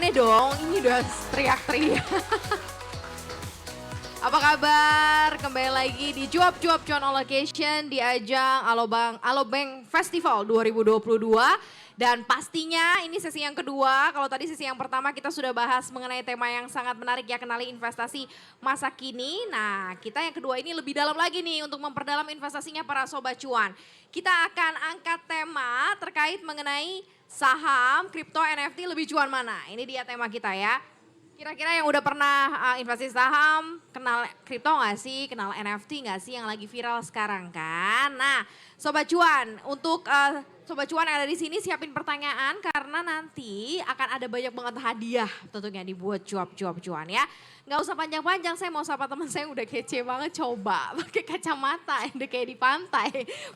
tangannya dong, ini udah teriak-teriak. Apa kabar? Kembali lagi di Cuap-Cuap Cuan on Location di ajang Alobank Festival 2022. Dan pastinya ini sesi yang kedua, kalau tadi sesi yang pertama kita sudah bahas mengenai tema yang sangat menarik ya, kenali investasi masa kini. Nah kita yang kedua ini lebih dalam lagi nih untuk memperdalam investasinya para Sobat Cuan. Kita akan angkat tema terkait mengenai saham, kripto, NFT lebih cuan mana. Ini dia tema kita ya. Kira-kira yang udah pernah investasi saham, kenal kripto gak sih, kenal NFT gak sih yang lagi viral sekarang kan. Nah Sobat Cuan, untuk Sobat Cuan yang ada di sini siapin pertanyaan karena nanti akan ada banyak banget hadiah tentunya dibuat cuap-cuap cuan ya. Gak usah panjang-panjang, saya mau sapa teman saya yang udah kece banget, coba pakai kacamata yang udah kayak di pantai.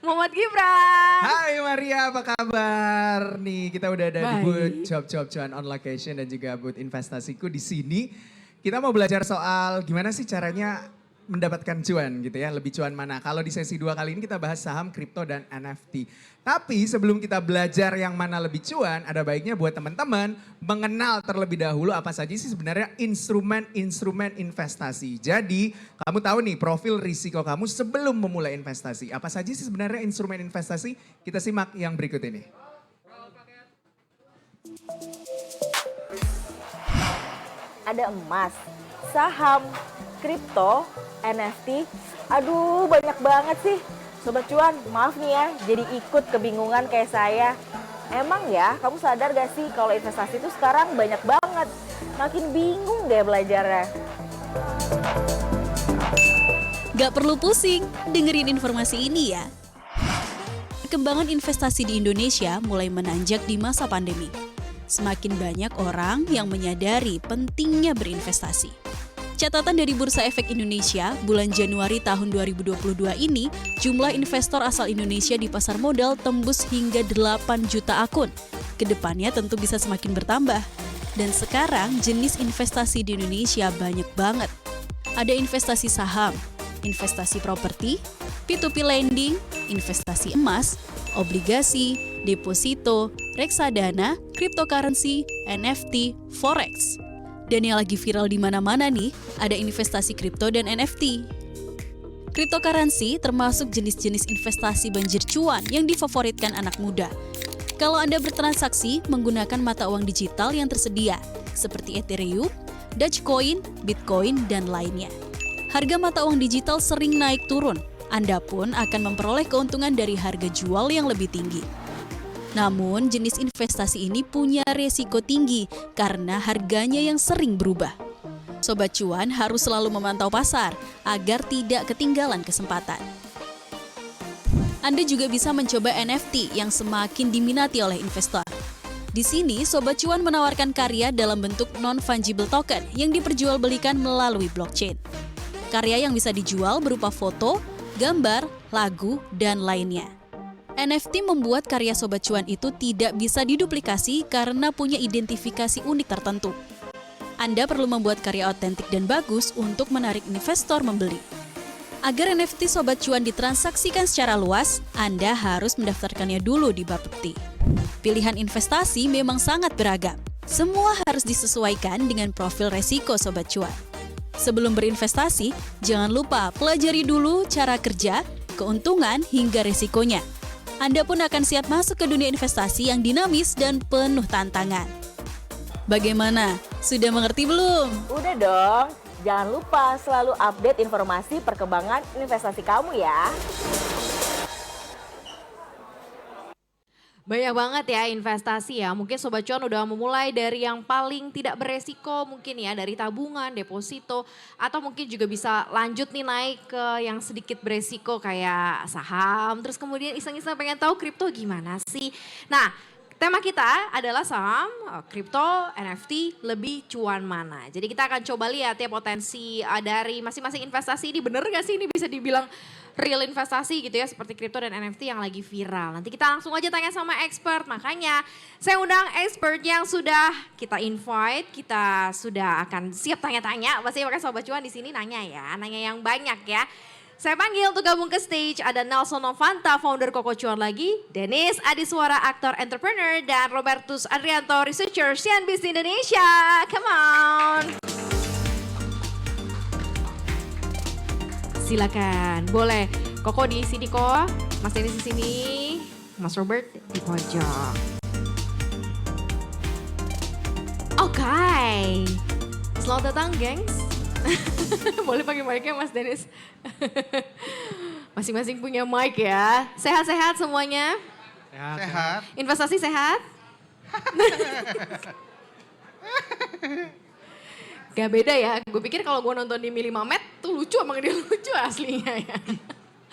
Muhammad Gibran. Hai Maria, apa kabar? Nih kita udah ada di booth Cuap-Cuap Cuan on Location dan juga booth investasiku di sini. Kita mau belajar soal gimana sih caranya mendapatkan cuan gitu ya, lebih cuan mana. Kalau di sesi 2 kali ini kita bahas saham, kripto, dan NFT. Tapi sebelum kita belajar yang mana lebih cuan, ada baiknya buat teman-teman mengenal terlebih dahulu apa saja sih sebenarnya instrumen-instrumen investasi. Jadi kamu tahu nih profil risiko kamu sebelum memulai investasi. Apa saja sih sebenarnya instrumen investasi? Kita simak yang berikut ini. Ada emas, saham, kripto, NFT, aduh banyak banget sih. Sobat Cuan, maaf nih ya, jadi ikut kebingungan kayak saya. Emang ya, kamu sadar gak sih kalau investasi itu sekarang banyak banget. Makin bingung deh belajarnya. Gak perlu pusing, dengerin informasi ini ya. Perkembangan investasi di Indonesia mulai menanjak di masa pandemi. Semakin banyak orang yang menyadari pentingnya berinvestasi. Catatan dari Bursa Efek Indonesia, bulan Januari tahun 2022 ini, jumlah investor asal Indonesia di pasar modal tembus hingga 8 juta akun. Kedepannya tentu bisa semakin bertambah. Dan sekarang jenis investasi di Indonesia banyak banget. Ada investasi saham, investasi properti, P2P lending, investasi emas, obligasi, deposito, reksadana, cryptocurrency, NFT, forex. Dan yang lagi viral di mana-mana nih, ada investasi kripto dan NFT. Cryptocurrency termasuk jenis-jenis investasi banjir cuan yang difavoritkan anak muda. Kalau Anda bertransaksi menggunakan mata uang digital yang tersedia, seperti Ethereum, Dogecoin, Bitcoin, dan lainnya. Harga mata uang digital sering naik turun, Anda pun akan memperoleh keuntungan dari harga jual yang lebih tinggi. Namun, jenis investasi ini punya resiko tinggi karena harganya yang sering berubah. Sobat Cuan harus selalu memantau pasar agar tidak ketinggalan kesempatan. Anda juga bisa mencoba NFT yang semakin diminati oleh investor. Di sini, Sobat Cuan menawarkan karya dalam bentuk non-fungible token yang diperjualbelikan melalui blockchain. Karya yang bisa dijual berupa foto, gambar, lagu, dan lainnya. NFT membuat karya Sobat Cuan itu tidak bisa diduplikasi karena punya identifikasi unik tertentu. Anda perlu membuat karya otentik dan bagus untuk menarik investor membeli. Agar NFT Sobat Cuan ditransaksikan secara luas, Anda harus mendaftarkannya dulu di Bapepti. Pilihan investasi memang sangat beragam. Semua harus disesuaikan dengan profil resiko Sobat Cuan. Sebelum berinvestasi, jangan lupa pelajari dulu cara kerja, keuntungan, hingga resikonya. Anda pun akan siap masuk ke dunia investasi yang dinamis dan penuh tantangan. Bagaimana? Sudah mengerti belum? Udah dong, jangan lupa selalu update informasi perkembangan investasi kamu ya. Banyak banget ya investasi ya, mungkin Sobat Cuan udah memulai dari yang paling tidak beresiko mungkin ya, dari tabungan, deposito, atau mungkin juga bisa lanjut nih naik ke yang sedikit beresiko kayak saham, terus kemudian iseng-iseng pengen tahu kripto gimana sih. Nah tema kita adalah saham, kripto, NFT lebih cuan mana. Jadi kita akan coba lihat ya potensi dari masing-masing investasi ini, bener gak sih ini bisa dibilang real investasi gitu ya, seperti kripto dan NFT yang lagi viral. Nanti kita langsung aja tanya sama expert, makanya saya undang expert yang sudah kita invite, kita sudah akan siap tanya-tanya. Pasti pakai Sobat Cuan di sini nanya ya, nanya yang banyak ya. Saya panggil untuk gabung ke stage ada Nelson Novanta, founder Koko Cuan Lagi, Dennis Adiswara, aktor entrepreneur, dan Robertus Adrianto, researcher CNBC Indonesia. Come on. Silakan, boleh. Koko di sini kok, Mas Dennis di sini, Mas Robert di pojok. Oke, selamat datang gengs. Boleh pakai mic-nya Mas Dennis. Masing-masing punya mic ya. Sehat-sehat semuanya? Sehat. Investasi sehat? Gak beda ya, gue pikir kalau gue nonton di Milimamet tuh lucu, emang dia lucu aslinya ya.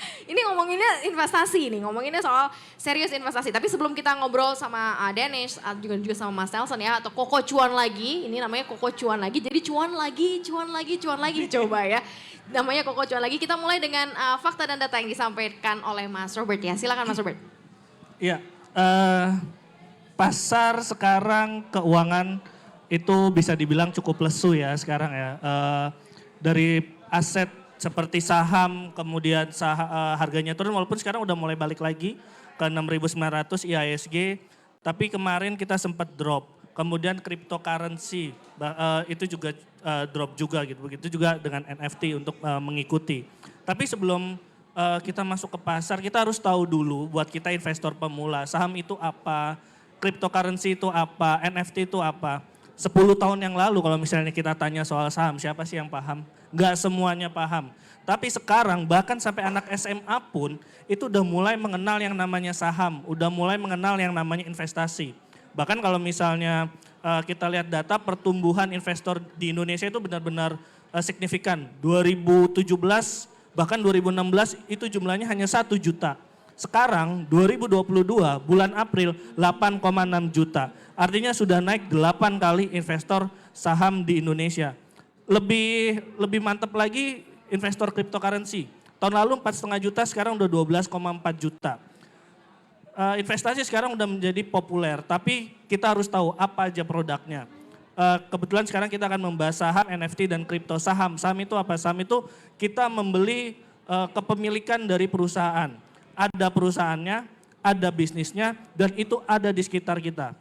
Ini ngomonginnya investasi nih, ngomonginnya soal serius investasi. Tapi sebelum kita ngobrol sama Dennis, juga sama Mas Nelson ya, atau Koko Cuan Lagi, ini namanya Koko Cuan Lagi, jadi cuan lagi, coba ya. Namanya Koko Cuan Lagi, kita mulai dengan fakta dan data yang disampaikan oleh Mas Robert ya. Silakan Mas Robert. Iya, pasar sekarang keuangan itu bisa dibilang cukup lesu ya sekarang ya. Dari aset seperti saham, kemudian harganya turun walaupun sekarang udah mulai balik lagi ke 6.900 IHSG. Tapi kemarin kita sempat drop. Kemudian cryptocurrency itu juga drop juga gitu. Begitu juga dengan NFT untuk mengikuti. Tapi sebelum kita masuk ke pasar, kita harus tahu dulu buat kita investor pemula, saham itu apa, cryptocurrency itu apa, NFT itu apa. 10 tahun yang lalu kalau misalnya kita tanya soal saham, siapa sih yang paham? Nggak semuanya paham. Tapi sekarang bahkan sampai anak SMA pun itu udah mulai mengenal yang namanya saham, udah mulai mengenal yang namanya investasi. Bahkan kalau misalnya kita lihat data pertumbuhan investor di Indonesia itu benar-benar signifikan. 2017 bahkan 2016 itu jumlahnya hanya 1 juta. Sekarang 2022 bulan April 8,6 juta. Artinya sudah naik 8 kali investor saham di Indonesia. Lebih mantap lagi investor cryptocurrency. Tahun lalu 4,5 juta, sekarang udah 12,4 juta. Investasi sekarang udah menjadi populer, tapi kita harus tahu apa aja produknya. Kebetulan sekarang kita akan membahas saham, NFT, dan kripto. Saham itu apa? Saham itu kita membeli kepemilikan dari perusahaan. Ada perusahaannya, ada bisnisnya, dan itu ada di sekitar kita.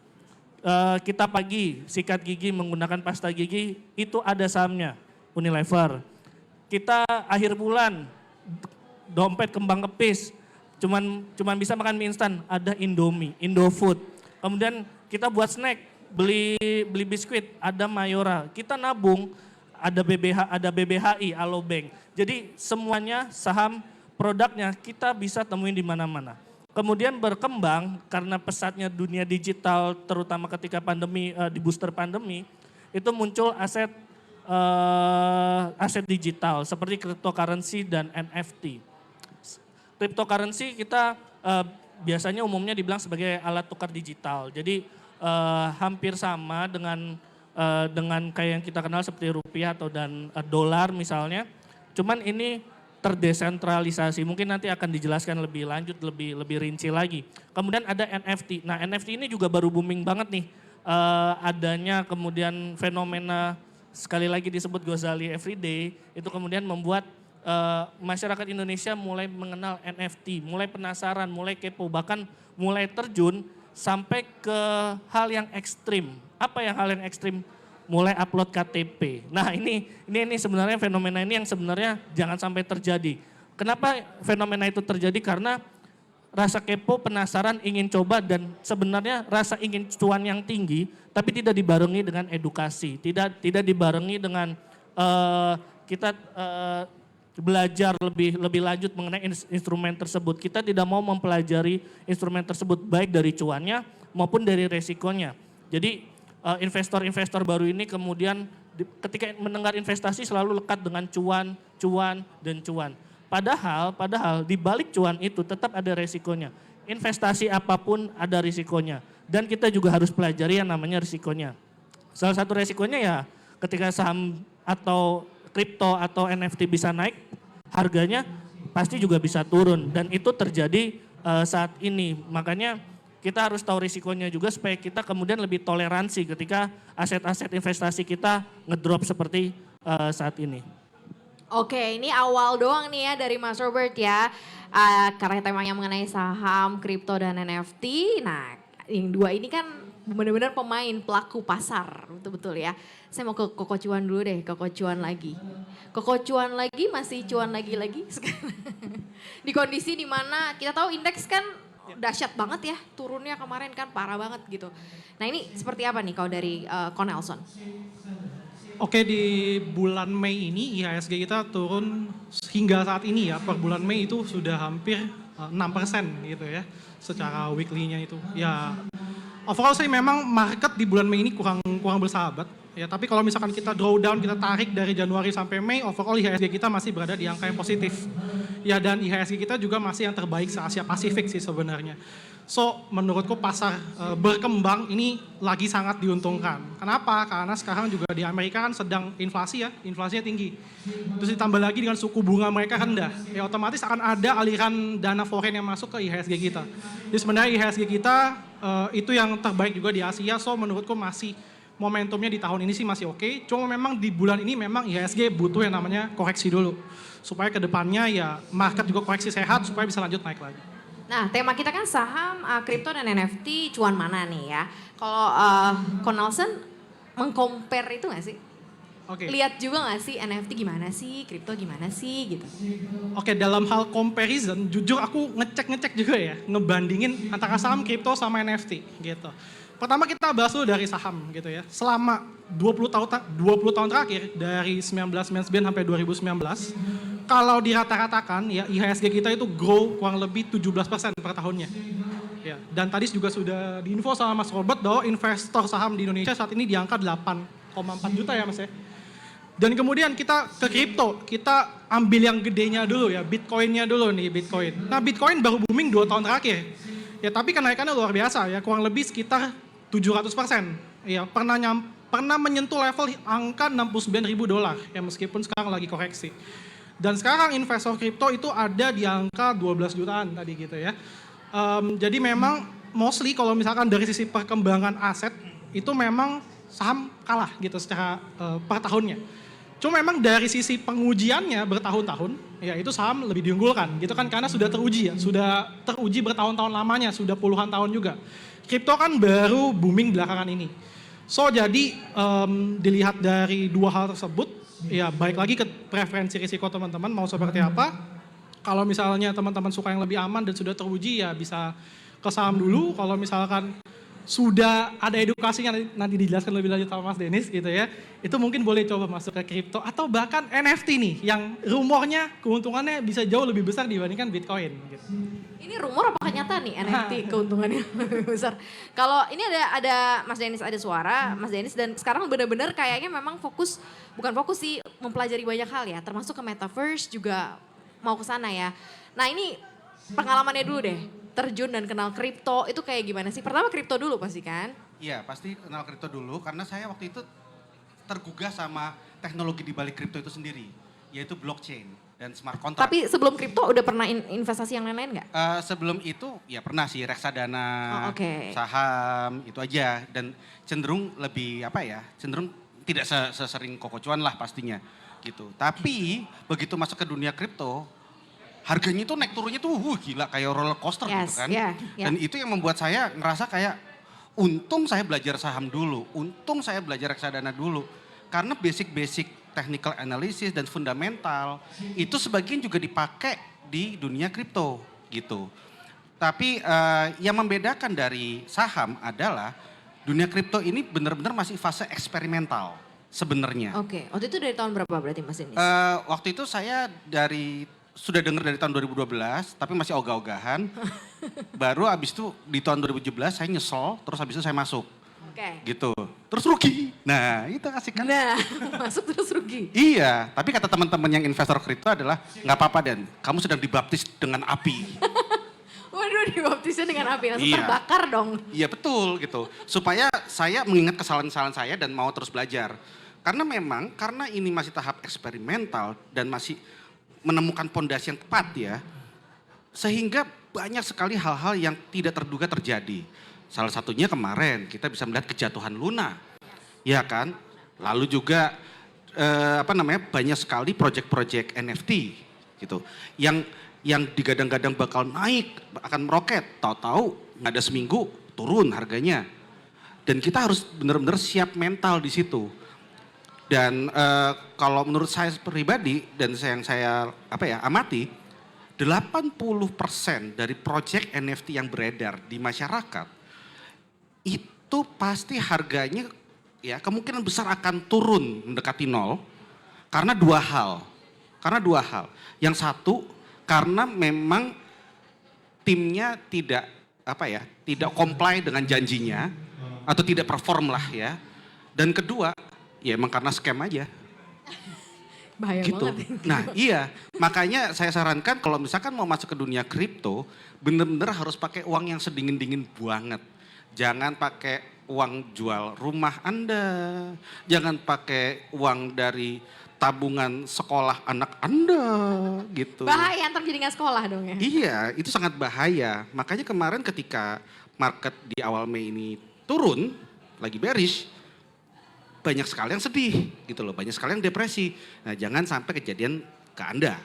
Kita pagi sikat gigi menggunakan pasta gigi, itu ada sahamnya, Unilever. Kita akhir bulan dompet kembang kepis, cuman bisa makan mie instan, ada Indomie, Indofood. Kemudian kita buat snack, beli biskuit, ada Mayora. Kita nabung, ada BBHI, Alobank. Jadi semuanya saham, produknya kita bisa temuin di mana-mana. Kemudian berkembang karena pesatnya dunia digital, terutama ketika pandemi, di booster pandemi, itu muncul aset digital seperti cryptocurrency dan NFT. Cryptocurrency kita biasanya umumnya dibilang sebagai alat tukar digital. Jadi hampir sama dengan kayak yang kita kenal seperti rupiah atau dolar misalnya. Cuman ini terdesentralisasi, mungkin nanti akan dijelaskan lebih lanjut, lebih rinci lagi. Kemudian ada NFT. Nah NFT ini juga baru booming banget nih. Adanya kemudian fenomena sekali lagi disebut Gozali Everyday, itu kemudian membuat masyarakat Indonesia mulai mengenal NFT, mulai penasaran, mulai kepo, bahkan mulai terjun sampai ke hal yang ekstrim. Apa yang hal yang ekstrim? Mulai upload KTP. Nah ini sebenarnya fenomena ini yang sebenarnya jangan sampai terjadi. Kenapa fenomena itu terjadi? Karena rasa kepo, penasaran, ingin coba, dan sebenarnya rasa ingin cuan yang tinggi, tapi tidak dibarengi dengan edukasi, tidak dibarengi dengan kita belajar lebih lanjut mengenai instrumen tersebut. Kita tidak mau mempelajari instrumen tersebut baik dari cuannya maupun dari resikonya. Jadi investor-investor baru ini kemudian ketika mendengar investasi selalu lekat dengan cuan. Padahal di balik cuan itu tetap ada resikonya. Investasi apapun ada risikonya. Dan kita juga harus pelajari yang namanya risikonya. Salah satu resikonya ya ketika saham atau kripto atau NFT bisa naik, harganya pasti juga bisa turun. Dan itu terjadi saat ini. Makanya kita harus tahu risikonya juga supaya kita kemudian lebih toleransi ketika aset-aset investasi kita ngedrop seperti saat ini. Oke, ini awal doang nih ya dari Mas Robert ya. Karena temanya mengenai saham, kripto, dan NFT. Nah, yang dua ini kan benar-benar pemain pelaku pasar, betul-betul ya. Saya mau ke Koko Cuan dulu deh, Koko Cuan lagi. Koko Cuan lagi masih cuan lagi-lagi sekarang. Di kondisi dimana kita tahu indeks kan dahsyat banget ya, turunnya kemarin kan parah banget gitu. Nah ini seperti apa nih kalau dari Cornelson? Oke, di bulan Mei ini IHSG kita turun hingga saat ini ya, per bulan Mei itu sudah hampir 6% gitu ya, secara weekly-nya itu. Ya, overall sih memang market di bulan Mei ini kurang bersahabat. Ya, tapi kalau misalkan kita draw down, kita tarik dari Januari sampai Mei, overall IHSG kita masih berada di angka yang positif. Ya, dan IHSG kita juga masih yang terbaik se-Asia Pasifik sih sebenarnya. So, menurutku pasar berkembang ini lagi sangat diuntungkan. Kenapa? Karena sekarang juga di Amerika kan sedang inflasi ya, inflasinya tinggi. Terus ditambah lagi dengan suku bunga mereka rendah. Ya otomatis akan ada aliran dana foreign yang masuk ke IHSG kita. Jadi sebenarnya IHSG kita itu yang terbaik juga di Asia. So, menurutku masih momentumnya di tahun ini sih masih oke. Cuma memang di bulan ini memang IHSG butuh yang namanya koreksi dulu. Supaya ke depannya ya market juga koreksi sehat supaya bisa lanjut naik lagi. Nah, tema kita kan saham, kripto dan NFT cuan mana nih ya. Kalau Cornelson meng-compare itu gak sih? Oke. Lihat juga gak sih NFT gimana sih, kripto gimana sih gitu. Oke, dalam hal comparison, jujur aku ngecek juga ya, ngebandingin antara saham, kripto sama NFT gitu. Pertama kita bahas dulu dari saham gitu ya. Selama 20 tahun terakhir, dari 1999 sampai 2019, kalau dirata-ratakan ya IHSG kita itu grow kurang lebih 17% per tahunnya. Ya, dan tadi juga sudah diinfo sama Mas Robert bahwa investor saham di Indonesia saat ini di angka 8,4 juta ya Mas ya. Dan kemudian kita ke kripto, kita ambil yang gedenya dulu ya, Bitcoin-nya dulu nih, Bitcoin. Nah Bitcoin baru booming 2 tahun terakhir. Ya tapi kenaikannya luar biasa ya, kurang lebih sekitar 700%. Ya, pernah menyentuh level angka $69.000 ya meskipun sekarang lagi koreksi. Dan sekarang investor kripto itu ada di angka 12 jutaan tadi gitu ya. Jadi memang mostly kalau misalkan dari sisi perkembangan aset itu memang saham kalah gitu secara per tahunnya. Cuma memang dari sisi pengujiannya bertahun-tahun ya itu saham lebih diunggulkan gitu kan karena sudah teruji ya, sudah teruji bertahun-tahun lamanya, sudah puluhan tahun juga. Kripto kan baru booming belakangan ini. So jadi dilihat dari dua hal tersebut, ya baik lagi ke preferensi risiko teman-teman mau seperti apa. Kalau misalnya teman-teman suka yang lebih aman dan sudah teruji ya bisa ke saham dulu. Kalau misalkan sudah ada edukasinya nanti dijelaskan lebih lanjut sama Mas Dennis gitu ya. Itu mungkin boleh coba masuk ke kripto atau bahkan NFT nih yang rumornya keuntungannya bisa jauh lebih besar dibandingkan Bitcoin gitu. Ini rumor apa nyata nih NFT keuntungannya lebih besar? Kalau ini ada Mas Dennis ada suara, Mas Dennis dan sekarang benar-benar kayaknya memang bukan fokus sih mempelajari banyak hal ya, termasuk ke metaverse juga mau ke sana ya. Nah ini pengalamannya dulu deh, terjun dan kenal kripto itu kayak gimana sih? Pertama kripto dulu pasti kan? Iya pasti kenal kripto dulu karena saya waktu itu tergugah sama teknologi di balik kripto itu sendiri, yaitu blockchain dan smart contract. Tapi sebelum kripto udah pernah investasi yang lain-lain nggak? Sebelum itu ya pernah sih reksadana, oke. saham itu aja dan cenderung lebih cenderung tidak sesering Koko Cuan lah pastinya gitu. Tapi begitu masuk ke dunia kripto, harganya itu naik turunnya tuh gila kayak roller coaster gitu kan. Yeah. Dan itu yang membuat saya ngerasa kayak untung saya belajar saham dulu, untung saya belajar reksadana dulu. Karena basic technical analysis dan fundamental itu sebagian juga dipakai di dunia kripto gitu. Tapi yang membedakan dari saham adalah dunia kripto ini benar-benar masih fase eksperimental sebenarnya. Oke, waktu itu dari tahun berapa berarti Mas Dennis? Waktu itu saya sudah dengar dari tahun 2012 tapi masih ogah-ogahan. Baru abis itu di tahun 2017 saya nyesel terus abis itu saya masuk. Oke. Gitu. Terus rugi. Nah itu asik kan. Nah masuk terus rugi. Iya, tapi kata teman-teman yang investor kripto adalah nggak apa-apa Dan, kamu sedang dibaptis dengan api. Waduh dibaptisnya dengan api, langsung Iya. terbakar dong. Iya betul gitu. Supaya saya mengingat kesalahan-kesalahan saya dan mau terus belajar. Karena ini masih tahap eksperimental dan masih menemukan pondasi yang tepat ya. Sehingga banyak sekali hal-hal yang tidak terduga terjadi. Salah satunya kemarin kita bisa melihat kejatuhan Luna. Ya kan? Lalu juga banyak sekali project-project NFT gitu yang digadang-gadang bakal naik, akan meroket, tahu-tahu nggak ada seminggu turun harganya. Dan kita harus benar-benar siap mental di situ. Dan kalau menurut saya pribadi dan yang saya amati, 80% dari project NFT yang beredar di masyarakat itu pasti harganya ya kemungkinan besar akan turun mendekati nol karena dua hal. Yang satu, karena memang timnya tidak comply dengan janjinya atau tidak perform lah ya. Dan kedua, ya emang karena scam aja. Bahaya Gitu. banget. Nah iya, makanya saya sarankan kalau misalkan mau masuk ke dunia kripto, bener-bener harus pakai uang yang sedingin-dingin banget. Jangan pakai uang jual rumah Anda, jangan pakai uang dari tabungan sekolah anak Anda gitu. Bahaya, ntar jadi nggak sekolah dong ya. Iya, itu sangat bahaya. Makanya kemarin ketika market di awal Mei ini turun, lagi bearish, banyak sekali yang sedih gitu loh, banyak sekali yang depresi. Nah jangan sampai kejadian ke Anda.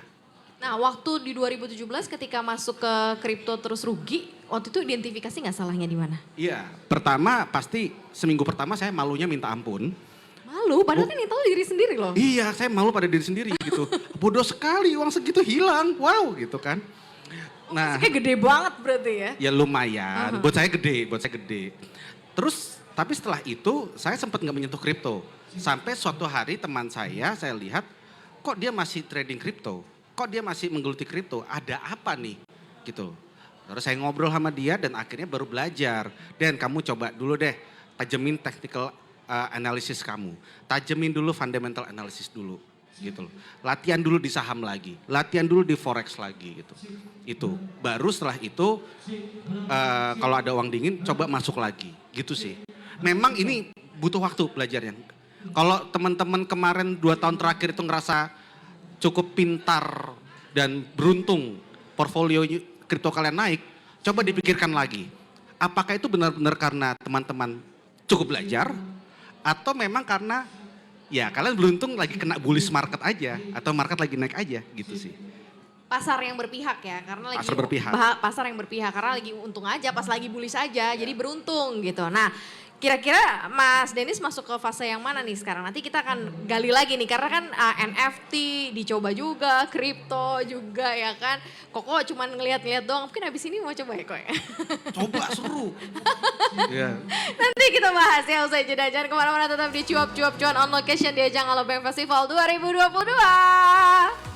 Nah waktu di 2017 ketika masuk ke kripto terus rugi, waktu itu identifikasi nggak salahnya di mana? Iya, pertama pasti seminggu pertama saya malunya minta ampun. Malu, padahal kan yang tahu diri sendiri loh. Iya, saya malu pada diri sendiri gitu. Bodoh sekali uang segitu hilang, wow gitu kan. Nah, Kayak gede banget berarti ya. ya lumayan, buat saya gede. Terus, tapi setelah itu saya sempat nggak menyentuh kripto. Sampai suatu hari teman saya lihat, kok dia masih trading kripto? Kok dia masih menggeluti kripto? Ada apa nih? Gitu. Terus saya ngobrol sama dia dan akhirnya baru belajar. Dan kamu coba dulu deh, tajemin technical analisis kamu. Tajemin dulu fundamental analysis dulu gitu loh. Latihan dulu di saham lagi, latihan dulu di forex lagi gitu. Itu baru setelah itu kalau ada uang dingin coba masuk lagi gitu sih. Memang ini butuh waktu belajarnya. Kalau teman-teman kemarin 2 tahun terakhir itu ngerasa cukup pintar dan beruntung portfolio kripto kalian naik, coba dipikirkan lagi. Apakah itu benar-benar karena teman-teman cukup belajar atau memang karena ya kalian beruntung lagi kena bullish market aja atau market lagi naik aja gitu sih. Pasar yang berpihak ya, karena lagi Pasar berpihak. pasar yang berpihak karena lagi untung aja, pas lagi bullish aja, jadi beruntung gitu. Nah, kira-kira Mas Dennis masuk ke fase yang mana nih sekarang? Nanti kita akan gali lagi nih, karena kan NFT dicoba juga, kripto juga ya kan. Koko cuman ngeliat-ngeliat doang, mungkin abis ini mau coba ya kok ya. Coba seru. Iya. Nanti kita bahas ya usai jeda. Jangan kemana-mana, tetap di Cuap Cuap Cuan on location di ajang Alobank Festival 2022.